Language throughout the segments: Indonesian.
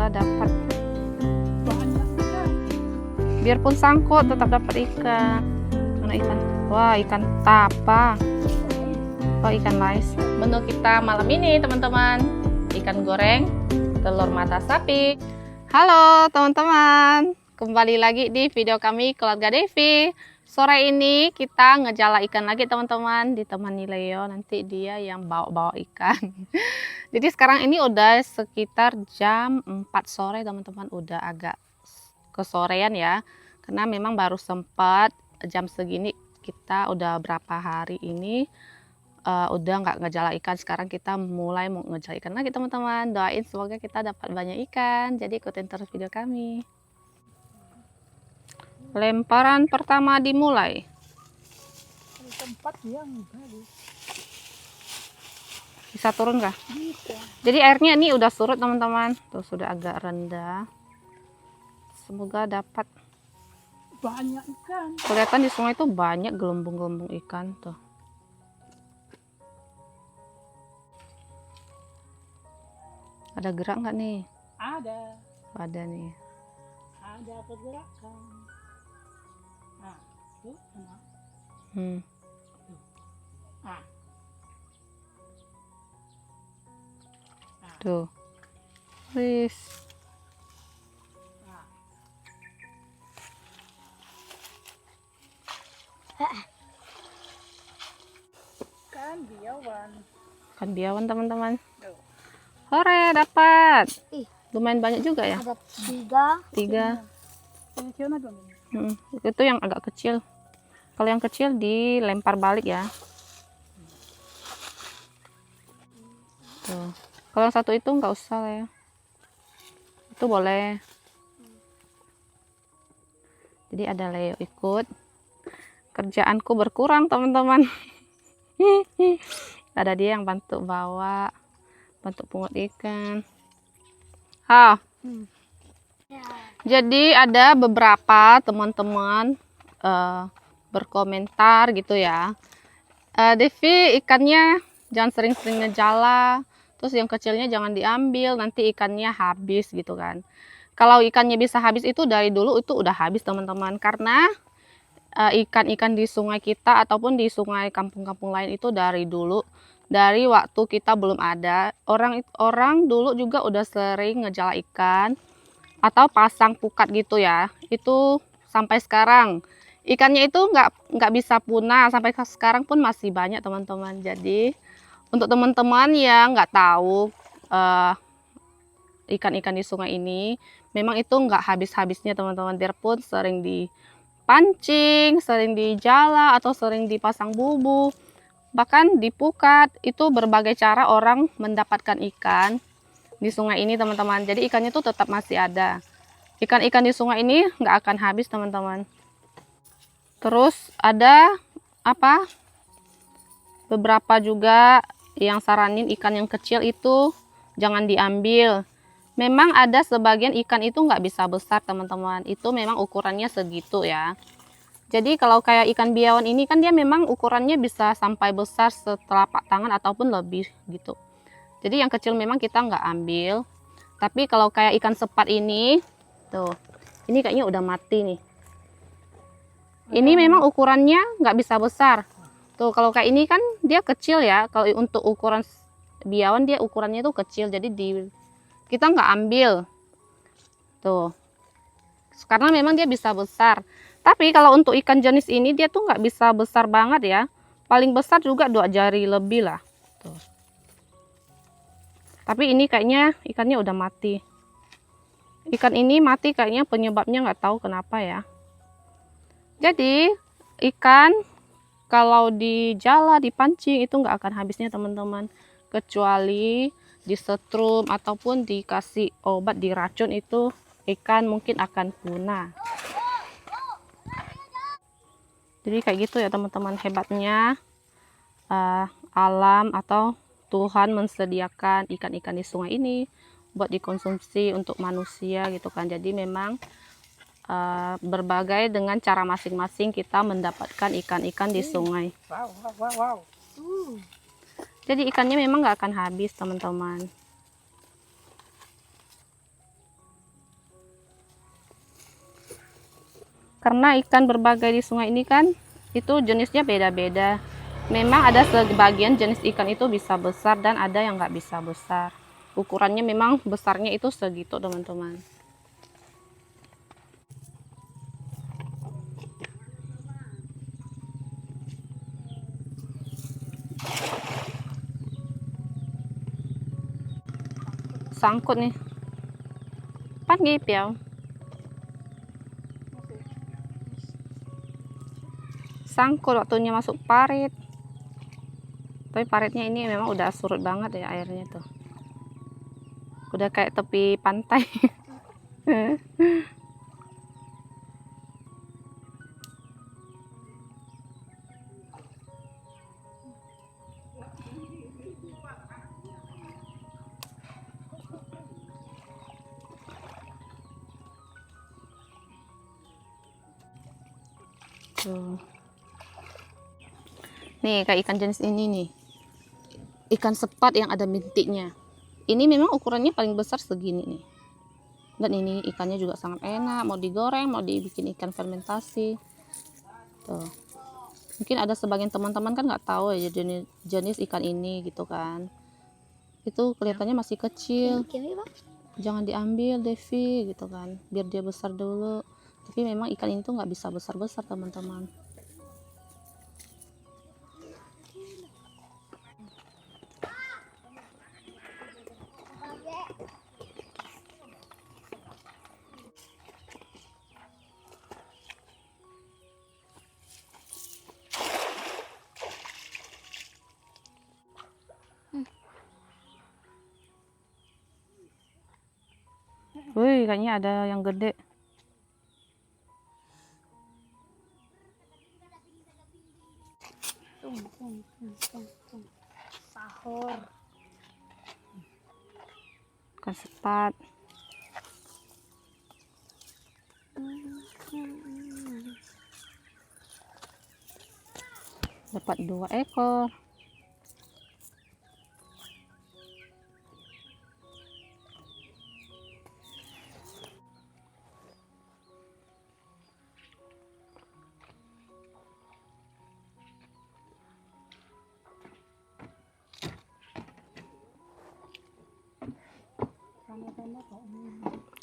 kita dapat. Banyak ikan. Biarpun sangkut tetap dapat ikan. Mana ikan? Wah, ikan tapa. Oh, ikan lais. Menu kita malam ini teman-teman, ikan goreng telur mata sapi. Halo teman-teman, kembali lagi di video kami Keluarga Devi. Sore ini kita ngejala ikan lagi teman-teman, ditemani Leo. Nanti dia yang bawa-bawa ikan. Jadi sekarang ini udah sekitar jam 4 sore teman-teman, udah agak kesorean ya, karena memang baru sempat jam segini. Kita udah berapa hari ini udah nggak ngejala ikan. Sekarang kita mulai mau ngejala ikan lagi teman-teman. Doain semoga kita dapat banyak ikan, jadi ikutin terus video kami. Lemparan pertama dimulai. Di tempat yang bagus. Bisa turun kah? Bisa. Jadi airnya ini udah surut teman-teman, tuh sudah agak rendah. Semoga dapat. Banyak ikan. Kelihatan di sungai itu banyak gelembung-gelembung ikan tuh. Ada gerak nggak nih? Ada. Ada nih. Ada pergerakan. Nah, tuh sama. Nah. Tuh. Wis. Nah. Kan biawan. Ikan biawan teman-teman. Tuh. Hore, dapat. Ih. Lumayan banyak juga ya. Ada tiga. Kecil dong. Itu yang agak kecil. Kalau yang kecil dilempar balik ya. Tuh. Kalau yang satu itu nggak usah lah ya. Itu boleh. Jadi ada Leo ikut. Kerjaanku berkurang teman-teman. Ada dia yang bantu bawa, bantu pungut ikan. Jadi ada beberapa teman-teman berkomentar gitu ya. Devi, ikannya jangan sering-sering ngejala, terus yang kecilnya jangan diambil, nanti ikannya habis gitu kan. Kalau ikannya bisa habis itu dari dulu itu udah habis teman-teman, karena ikan-ikan di sungai kita ataupun di sungai kampung-kampung lain itu dari dulu, dari waktu kita belum ada, orang dulu juga udah sering ngejala ikan atau pasang pukat gitu ya. Itu sampai sekarang ikannya itu nggak bisa punah, sampai sekarang pun masih banyak teman-teman. Jadi untuk teman-teman yang nggak tahu ikan-ikan di sungai ini, memang itu nggak habis-habisnya teman-teman. Biarpun sering dipancing, sering dijala atau sering dipasang bubu, bahkan dipukat, itu berbagai cara orang mendapatkan ikan di sungai ini teman-teman. Jadi ikannya itu tetap masih ada. Ikan-ikan di sungai ini nggak akan habis teman-teman. Terus ada apa? Beberapa juga yang saranin ikan yang kecil itu jangan diambil. Memang ada sebagian ikan itu nggak bisa besar teman-teman. Itu memang ukurannya segitu ya. Jadi kalau kayak ikan biawan ini kan dia memang ukurannya bisa sampai besar setelapak tangan ataupun lebih gitu. Jadi yang kecil memang kita nggak ambil. Tapi kalau kayak ikan sepat ini, tuh, ini kayaknya udah mati nih. Ini memang ukurannya nggak bisa besar. Tuh, kalau kayak ini kan dia kecil ya. Kalau untuk ukuran biawan dia ukurannya tuh kecil. Jadi kita nggak ambil. Tuh. Karena memang dia bisa besar. Tapi kalau untuk ikan jenis ini dia tuh nggak bisa besar banget ya. Paling besar juga 2 jari lebih lah. Tuh. Tapi ini kayaknya ikannya udah mati. Ikan ini mati kayaknya penyebabnya nggak tahu kenapa ya. Jadi ikan kalau dijala, dipancing itu nggak akan habisnya teman-teman. Kecuali disetrum ataupun dikasih obat diracun, itu ikan mungkin akan punah. Jadi kayak gitu ya teman-teman, hebatnya alam atau Tuhan mensediakan ikan-ikan di sungai ini buat dikonsumsi untuk manusia gitu kan. Jadi memang berbagai dengan cara masing-masing kita mendapatkan ikan-ikan di sungai. Wow. Jadi ikannya memang nggak akan habis teman-teman. Karena ikan berbagai di sungai ini kan itu jenisnya beda-beda. Memang ada sebagian jenis ikan itu bisa besar dan ada yang nggak bisa besar. Ukurannya memang besarnya itu segitu teman-teman. Sangkut nih. Pagi piau. Sangkut waktunya masuk parit. Tapi paritnya ini memang udah surut banget ya airnya tuh. Udah kayak tepi pantai. Tuh. Nih kayak ikan jenis ini nih. Ikan sepat yang ada bintiknya. Ini memang ukurannya paling besar segini nih. Dan ini ikannya juga sangat enak. Mau digoreng, mau dibikin ikan fermentasi. Tuh. Mungkin ada sebagian teman-teman kan nggak tahu ya jenis ikan ini gitu kan. Itu kelihatannya masih kecil. Jangan diambil Devi gitu kan. Biar dia besar dulu. Tapi memang ikan ini tuh nggak bisa besar-besar teman-teman. Wih, kayaknya ada yang gede. Sahur. Ikan sepat. Dapat 2 ekor.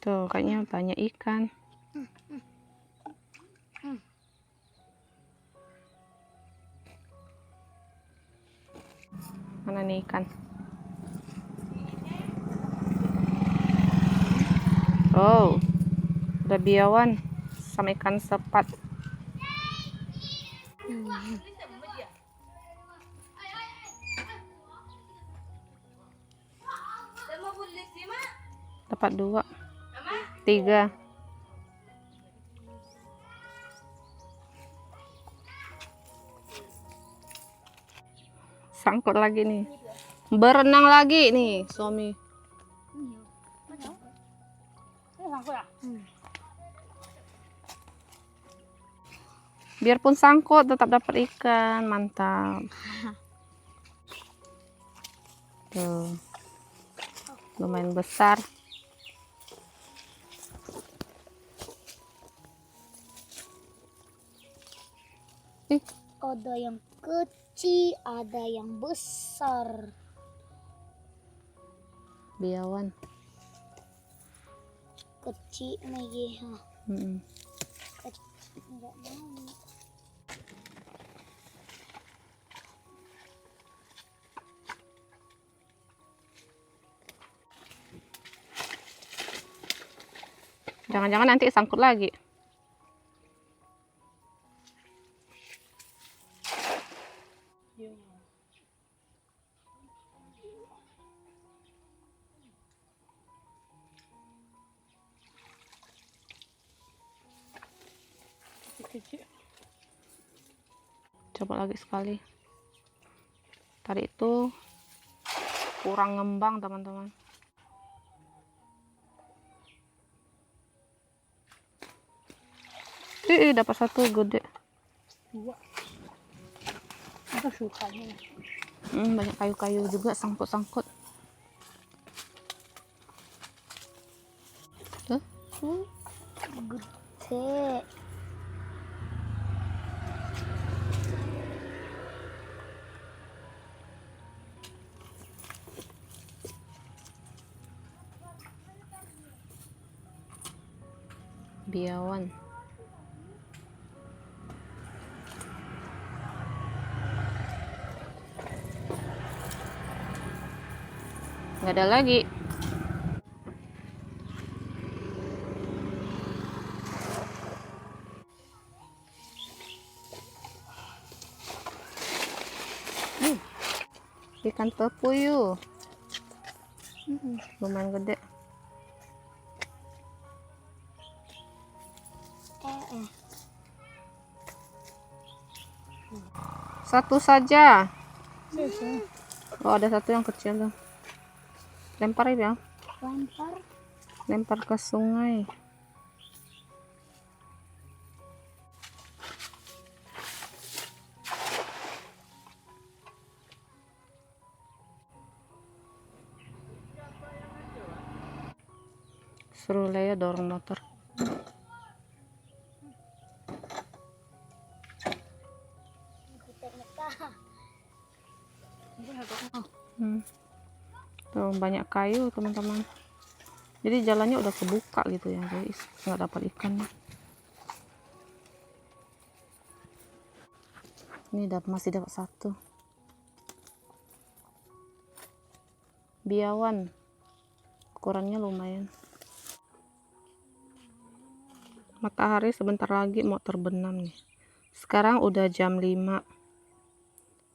Tuh, kayaknya banyak ikan. Mana nih ikan? Oh, ada biawan sama ikan sepat. Dapat 2, 3. Sangkut lagi nih. Berenang lagi nih suami. Biarpun sangkut tetap dapat ikan. Mantap. Tuh. Lumayan besar. Ada yang kecil, ada yang besar. Biawan. Kecil lagi, ha. Kecil enggak mau. Jangan-jangan nanti sangkut lagi. Coba lagi sekali. Tadi itu kurang ngembang teman-teman. Dapat 1 gede. 2. Itu sukanya. Banyak kayu-kayu juga sangkut-sangkut. Tuh. Gede. biawan. Nggak ada lagi. Ikan pepuyuh. Lumayan gede. Satu saja. Oh, ada satu yang kecil tuh. Lempar ya. Lempar. Lempar ke sungai. Seru lah ya dorong motor. Tuh, banyak kayu teman-teman. Jadi jalannya udah kebuka gitu ya guys. Nggak dapat ikannya. Ini masih dapat satu. Biawan. Ukurannya lumayan. Matahari sebentar lagi mau terbenam nih. Sekarang udah jam 5.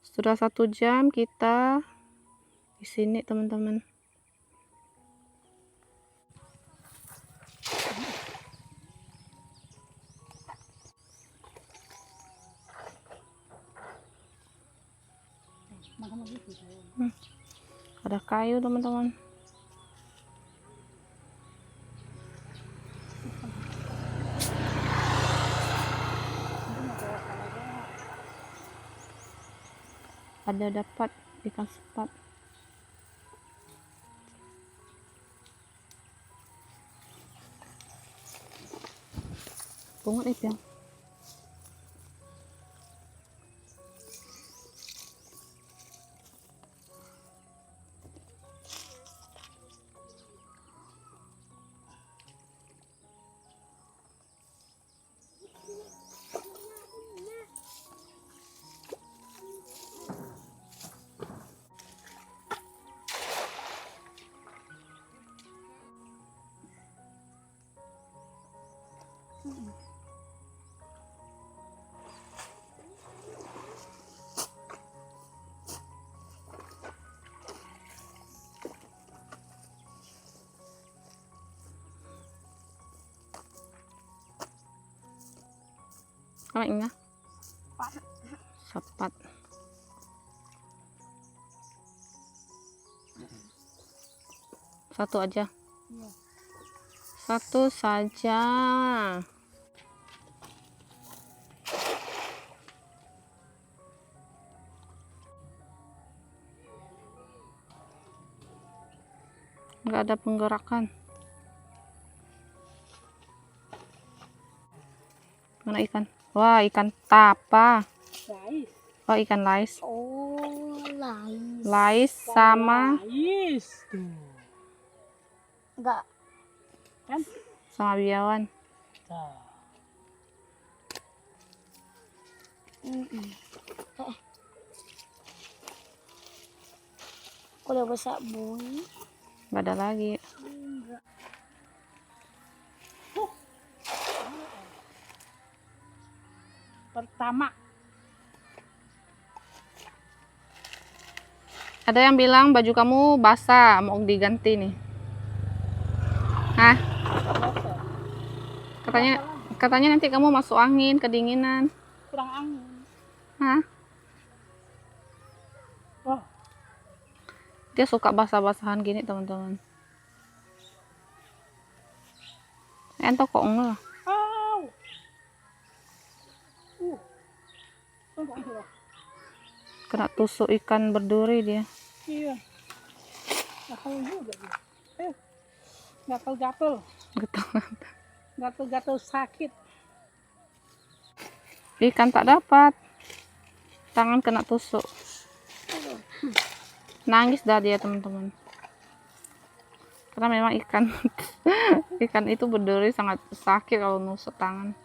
Sudah 1 jam kita di sini teman-teman. Ada kayu teman-teman. Ada dapat ikan sepat. Pungut itu ya. Apa ini? Sepat. Satu aja. Satu saja. Nggak ada penggerakan. Mana ikan? Wah, ikan tapa. Lais. Oh, ikan lais. Oh, lais. Lais sama Lais. Tuh. Enggak. Kan? sama biawan. Tuh. Udah besar bunyi. Nggak ada lagi. Pertama. Ada yang bilang baju kamu basah, mau diganti nih. Hah? Katanya nanti kamu masuk angin, kedinginan. Kurang angin. Hah? Wah. Dia suka basah-basahan gini, teman-teman. Entok kok enggak? Au. Tunggu itu loh. Kena tusuk ikan berduri dia. Iya. Gatal juga dia. Gatal-gatal. Gitu. Gatal-gatal sakit. Ikan tak dapat. Tangan kena tusuk. Nangis dah dia, teman-teman. Karena memang ikan ikan itu berduri sangat sakit kalau nusuk tangan.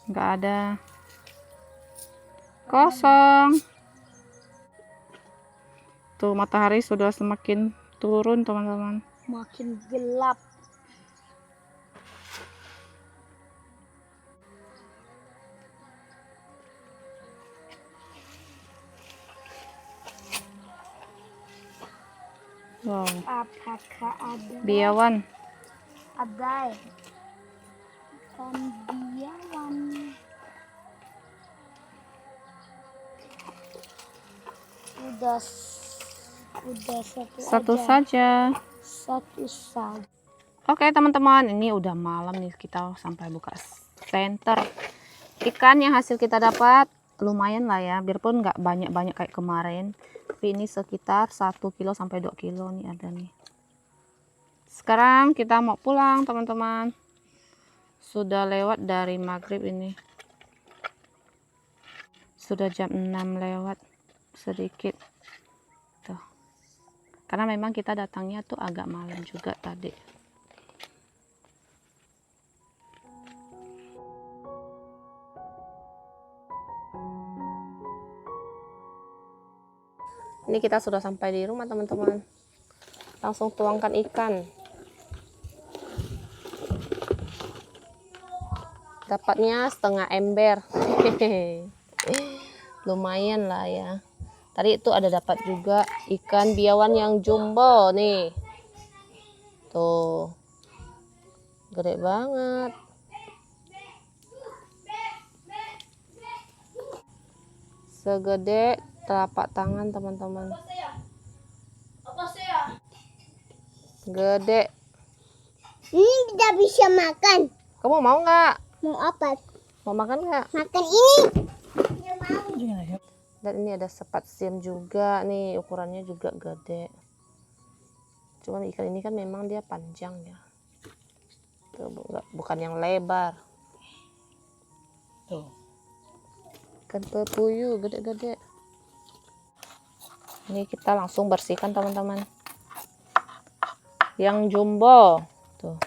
Nggak ada. Kosong. Tuh matahari sudah semakin turun teman-teman. Makin gelap. Wow. Apakah ada? Biawan. Ada. Ikan biawan. Udah Satu aja. saja. Satu saja. Oke teman-teman, ini udah malam nih, kita sampai buka center. Ikan yang hasil kita dapat lumayan lah ya, biarpun nggak banyak-banyak kayak kemarin, tapi ini sekitar 1 kilo sampai 2 kilo nih ada nih. Sekarang kita mau pulang teman-teman, sudah lewat dari maghrib ini, sudah jam 6 lewat sedikit tuh, karena memang kita datangnya tuh agak malam juga tadi. Ini kita sudah sampai di rumah teman-teman. Langsung tuangkan ikan. Dapatnya setengah ember. Lumayan lah ya. Tadi itu ada dapat juga ikan biawan yang jumbo nih. Tuh. Gede banget. Segede telapak tangan teman-teman. Gede. Ini tidak bisa makan. Kamu mau nggak? Mau apa? Mau makan nggak? Makan ini. Dan ini ada sepat siam juga nih, ukurannya juga gede. Cuman ikan ini kan memang dia panjang ya. Tuh, bukan yang lebar. Tuh. Ikan pepuyuh gede-gede. Ini kita langsung bersihkan teman-teman. Yang jumbo. Tuh.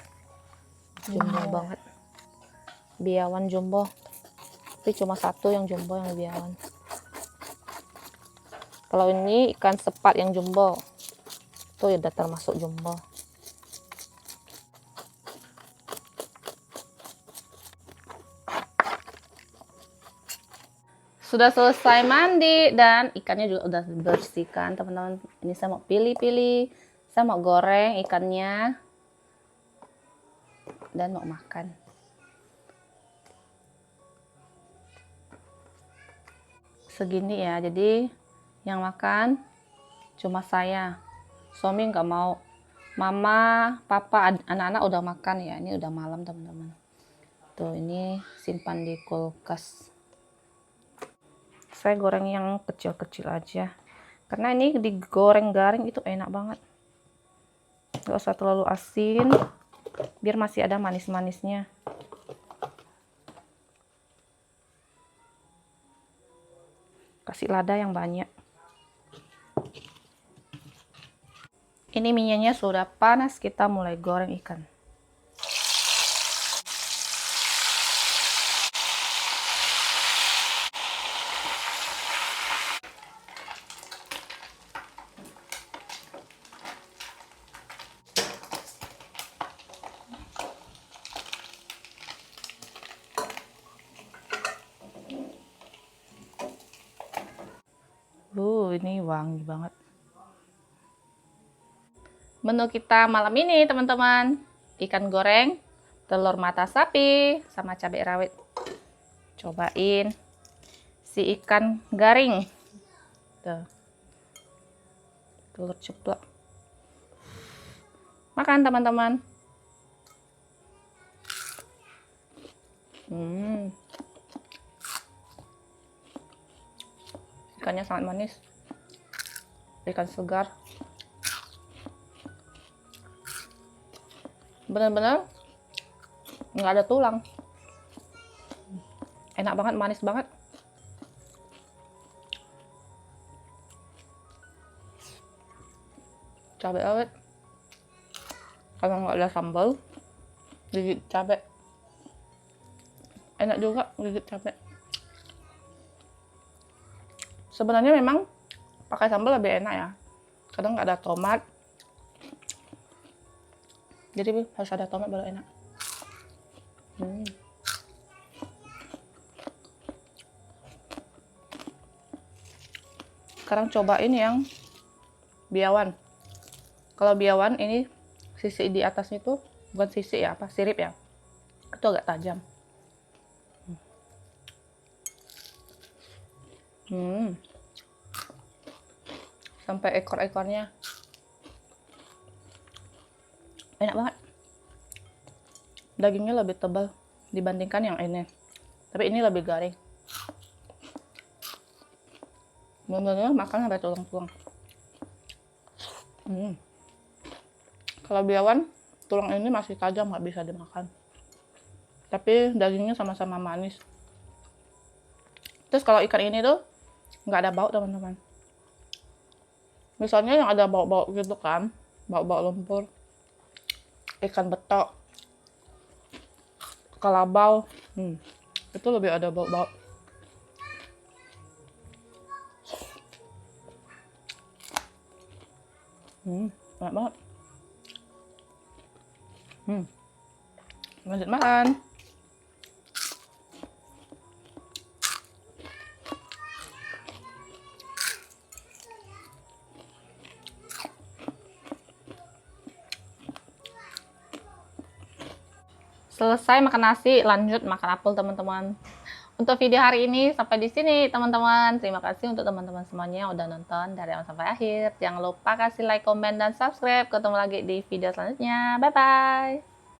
Jumbo banget. Biawan jumbo. Tapi cuma satu yang jumbo, yang biawan. Kalau ini ikan sepat yang jumbo. Tuh ya udah termasuk jumbo. Sudah selesai mandi dan ikannya juga udah bersihkan teman-teman. Ini saya mau pilih-pilih, saya mau goreng ikannya dan mau makan. Segini ya, jadi yang makan cuma saya, suami nggak mau. Mama, papa, anak-anak udah makan ya. Ini udah malam teman-teman. Tuh ini simpan di kulkas. Saya goreng yang kecil-kecil aja, karena ini digoreng garing itu enak banget. Gak usah terlalu asin, biar masih ada manis-manisnya. Kasih lada yang banyak. Ini minyaknya sudah panas, kita mulai goreng ikan. Ini wangi banget. Menu kita malam ini teman-teman, ikan goreng, telur mata sapi, sama cabai rawit. Cobain si ikan garing. Tuh. Telur ceplok. Makan teman-teman. Ikannya sangat manis. Ikan segar. Benar-benar nggak ada tulang. Enak banget, manis banget. Cabai awet. Kalau nggak ada sambal, gigit cabai. Enak juga gigit cabai. Sebenarnya memang pakai sambal lebih enak ya. Kadang nggak ada tomat. Jadi harus ada tomat baru enak. Sekarang cobain yang biawan. Kalau biawan ini sisi di atasnya itu bukan sisi ya, apa sirip ya. Itu agak tajam. Sampai ekor-ekornya. Enak banget. Dagingnya lebih tebal dibandingkan yang ini. Tapi ini lebih garing. Bener-bener makan sampai tulang-tulang. Kalau biawan, tulang ini masih tajam, nggak bisa dimakan. Tapi dagingnya sama-sama manis. Terus kalau ikan ini tuh nggak ada bau, teman-teman. Misalnya yang ada bau-bau gitu kan, bau-bau lumpur, ikan betok, kalabau, itu lebih ada bau-bau. Enak banget. Lanjut makan. Selesai makan nasi, lanjut makan apel, teman-teman. Untuk video hari ini sampai di sini, teman-teman. Terima kasih untuk teman-teman semuanya yang udah nonton dari awal sampai akhir. Jangan lupa kasih like, komen, dan subscribe. Ketemu lagi di video selanjutnya. Bye-bye.